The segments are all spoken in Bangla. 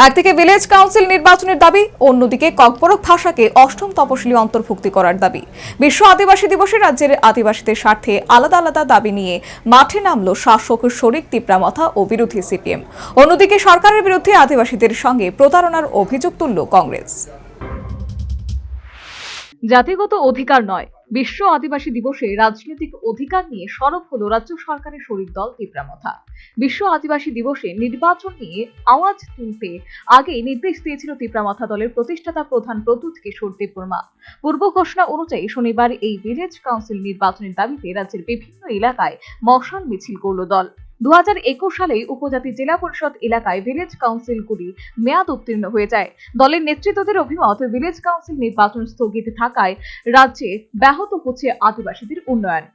একদিকে ভিলেজ কাউন্সিল নির্বাচনের দাবি, অন্যদিকে ককবরক ভাষাকে অষ্টম তপশিলি অন্তর্ভুক্তি করার দাবি। বিশ্ব আদিবাসী দিবসে রাজ্যের আদিবাসীদের স্বার্থে আলাদা আলাদা দাবি নিয়ে মাঠে নামল শাসক শরিক তিপ্রামাথা ও বিরোধী সিপিএম। অন্যদিকে সরকারের বিরুদ্ধে আদিবাসীদের সঙ্গে প্রতারণার অভিযোগ তুলল কংগ্রেস। জাতিগত অধিকার নয়, বিশ্ব আদিবাসী দিবসে রাজনৈতিক অধিকার নিয়ে সরব হল রাজ্য সরকারের শরিক দল তিপ্রামাথা। বিশ্ব আদিবাসী দিবসে নির্বাচন নিয়ে আওয়াজ তুলতে আগে নির্দেশ দিয়েছিল তিপ্রামাথা দলের প্রতিষ্ঠাতা প্রধান প্রদ্যুৎ কিশোর দেববর্মা। পূর্ব ঘোষণা অনুযায়ী শনিবার এই ভিলেজ কাউন্সিল নির্বাচনের দাবিতে রাজ্যের বিভিন্ন এলাকায় মশাল মিছিল করল দল। 2021 সালে উপজাতি জেলা পরিষদ এলাকায় ভিলেজ কাউন্সিলগুলি মেয়াদ উত্তীর্ণ হয়ে যায়। দলের নেতৃত্বদের অভিমত, ভিলেজ কাউন্সিল নির্বাচন স্থগিত থাকায় রাজ্যে ব্যাহত হচ্ছে আদিবাসীদের উন্নয়ন।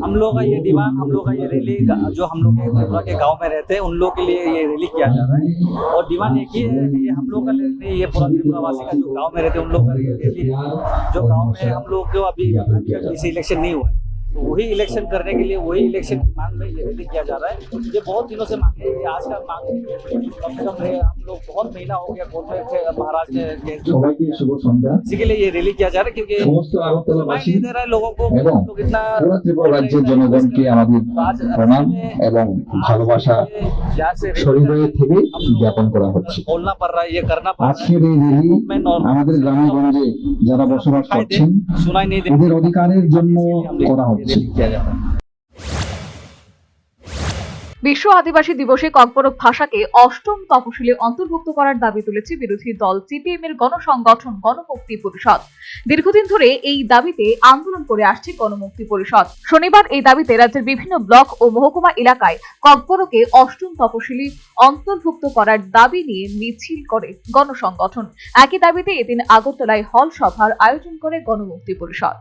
हम लोग का ये डिमांड, हम लोग का ये रैली, जो हम लोग के त्रिपुरा के गांव में रहते हैं उन लोग के लिए ये रैली किया जा रहा है। और डिमांड एक ही है, ये हम लोग का ये पूरा त्रिपुरा वासी का जो गांव में रहते हैं उन लोग का ये रैली है। जो गांव में हम लोग को अभी किसी इलेक्शन नहीं हुआ है, तो वही इलेक्शन करने के लिए वही इलेक्शन की मांग में ये रैली किया जा रहा है। ये बहुत दिनों से मांग है, ये आज का मांग नहीं है। कम से कम हम लोग बहुत महीना हो गया कोर्ट में महाराष्ट्र के इसी के लिए ये रैली किया जा रहा है, क्योंकि नहीं दे रहा है लोगों को। लोग इतना ত্রিপুরা রাজ্যের জনগণকে আমাদের প্রণাম এবং ভালোবাসা হৃদয় থেকে জ্ঞাপন করা হচ্ছে। बोलना पड़ रहा है, ये करना पड़ रहा है। আজকের এই র্যালি আমাদের গ্রামে গঞ্জে যারা বসবাস করছেন सुनाई नहीं दे ওদের অধিকারের জন্য করা হচ্ছে। किया जा रहा है। বিশ্ব আদিবাসী দিবসে ককবরক ভাষাকে অষ্টম তপশিলে অন্তর্ভুক্ত করার দাবি তুলেছে বিরোধী দল সিপিএম এর গণসংগঠন গণমুক্তি পরিষদ। দীর্ঘদিন ধরে এই দাবিতে আন্দোলন করে আসছে গণমুক্তি পরিষদ। শনিবার এই দাবিতে রাজ্যের বিভিন্ন ব্লক ও মহকুমা এলাকায় ককবরকে অষ্টম তপশিলি অন্তর্ভুক্ত করার দাবি নিয়ে মিছিল করে গণসংগঠন। একই দাবিতে এদিন আগরতলায় হল সভার আয়োজন করে গণমুক্তি পরিষদ।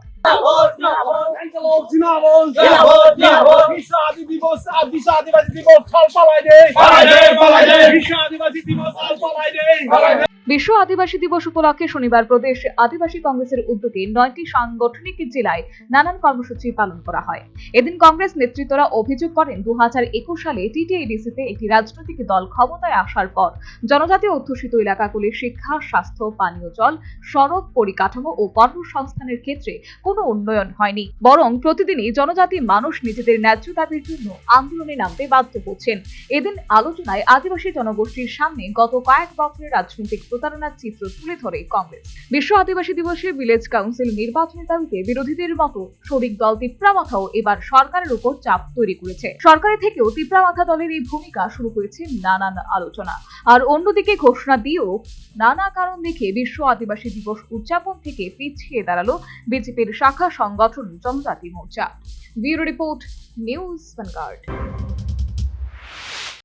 বিশ্ব আদিবাসী দিবস উপলক্ষে শনিবার প্রদেশ আদিবাসী কংগ্রেসের উদ্যোগে 9টি সাংগঠনিক জেলায় নানান কর্মসূচি পালন করা হয়। এদিন কংগ্রেস নেতৃত্বরা অভিযোগ করেন, 2021 সালে টিটিআইডিসিতে একটি রাজনৈতিক দল ক্ষমতায় আসার পর জনজাতি অধ্যুষিত এলাকাগুলির শিক্ষা, স্বাস্থ্য, পানীয় জল, সড়ক পরিকাঠামো ও কর্মসংস্থানের ক্ষেত্রে কোনো উন্নয়ন হয়নি, বরং প্রতিদিনই জনজাতি মানুষ নিজেদের ন্যায্য দাবির জন্য আন্দোলনে নামতে বাধ্য হচ্ছেন। এদিন আলোচনায় আদিবাসী জনগোষ্ঠীর সামনে গত কয়েক বছরের রাজনৈতিক প্রতারণার চিত্র তুলে ধরে কংগ্রেস। বিশ্ব আদিবাসী দিবসে ভিলেজ কাউন্সিল নির্বাচনের দাবিতে বিরোধীদের মতো শরিক দল তিপ্রামাথাও এবার সরকারের উপর চাপ তৈরি করেছে। সরকারের থেকেও তিপ্রামাথা দলের এই ভূমিকা শুরু হয়েছে নানান আলোচনা। আর অন্যদিকে ঘোষণা দিয়েও নানা কারণ দেখে বিশ্ব আদিবাসী দিবস উদযাপন থেকে পিছিয়ে দাঁড়ালো বিজেপির শাখা সংগঠন জনজাতি মোর্চা। Bureau report, News vanguard.